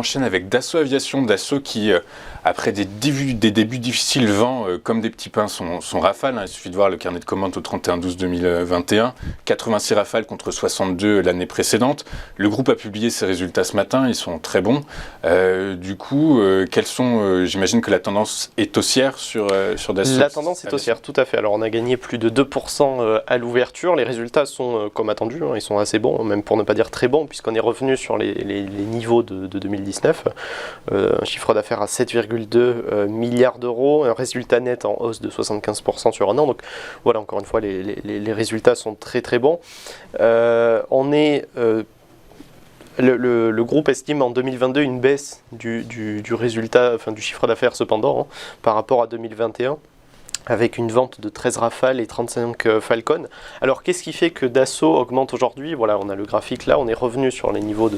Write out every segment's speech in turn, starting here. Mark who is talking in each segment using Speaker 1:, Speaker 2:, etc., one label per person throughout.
Speaker 1: enchaîne avec Dassault Aviation. Dassault qui, après des débuts difficiles, vend comme des petits pains son Rafale. Il suffit de voir le carnet de commandes au 31/12/2021. 86 Rafales contre 62 l'année précédente. Le groupe a publié ses résultats ce matin, ils sont très bons. Du coup, j'imagine que la tendance est haussière sur Dassault.
Speaker 2: La tendance est haussière, tout à fait. Alors on a gagné plus de 2% à l'ouverture. Les résultats sont comme attendu, ils sont assez bons, même pour ne pas dire très bons, puisqu'on est revenu sur les niveaux de 2019. Un chiffre d'affaires à 7,2 milliards d'euros, un résultat net en hausse de 75% sur un an. Donc voilà, encore une fois, les résultats sont très très bons. Le groupe estime en 2022 une baisse du résultat, enfin du chiffre d'affaires cependant, par rapport à 2021. Avec une vente de 13 Rafales et 35 Falcon. Alors qu'est-ce qui fait que Dassault augmente aujourd'hui? Voilà, on a le graphique là, on est revenu sur les niveaux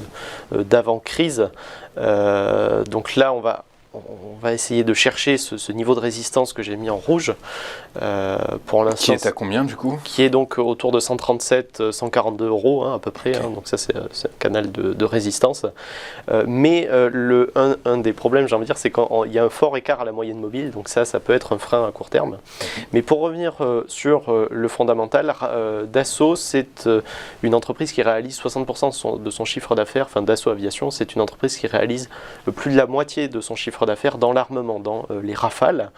Speaker 2: d'avant-crise. Donc là, on va essayer de chercher ce niveau de résistance que j'ai mis en rouge. Pour l'instant,
Speaker 1: qui est à combien du coup?
Speaker 2: Qui est donc autour de 137-142 euros à peu près. Okay. Donc ça c'est un canal de résistance. Mais un des problèmes, j'ai envie de dire, c'est qu'il y a un fort écart à la moyenne mobile. Donc ça peut être un frein à court terme. Mais pour revenir sur le fondamental, Dassault, c'est une entreprise qui réalise 60% de son chiffre d'affaires. Enfin, Dassault Aviation, c'est une entreprise qui réalise plus de la moitié de son chiffre d'affaires dans l'armement, dans les Rafales.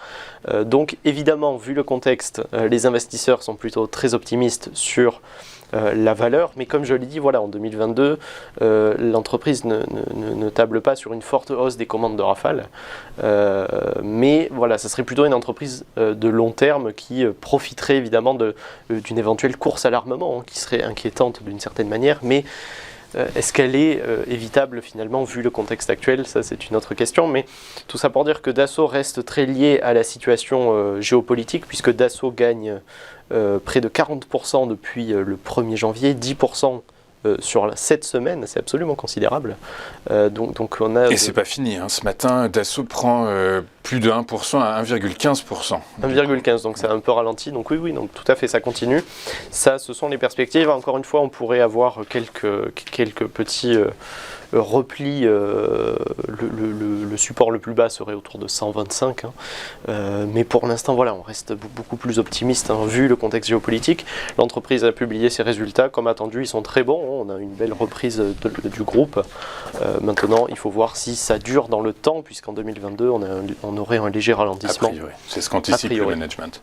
Speaker 2: Donc évidemment, vu le contexte, les investisseurs sont plutôt très optimistes sur la valeur, mais comme je l'ai dit, voilà, en 2022, l'entreprise ne table pas sur une forte hausse des commandes de Rafale, mais voilà, ça serait plutôt une entreprise de long terme qui profiterait évidemment d'une éventuelle course à l'armement, qui serait inquiétante d'une certaine manière, mais est-ce qu'elle est évitable finalement vu le contexte actuel? Ça c'est une autre question, mais tout ça pour dire que Dassault reste très lié à la situation géopolitique, puisque Dassault gagne près de 40% depuis le 1er janvier, 10% sur cette semaine, c'est absolument considérable. Donc on a.
Speaker 1: Et c'est pas fini, ce matin Dassault prend plus de 1% à 1,15%.
Speaker 2: 1,15%, donc c'est un peu ralenti, donc oui, donc tout à fait, ça continue. Ça, ce sont les perspectives. Encore une fois, on pourrait avoir quelques petits replis. Le support le plus bas serait autour de 125. Mais pour l'instant, voilà, on reste beaucoup plus optimiste vu le contexte géopolitique. L'entreprise a publié ses résultats, comme attendu, ils sont très bons. On a une belle reprise du groupe. Maintenant, il faut voir si ça dure dans le temps, puisqu'en 2022, on aurait un léger ralentissement.
Speaker 1: A priori, c'est ce qu'anticipe le management.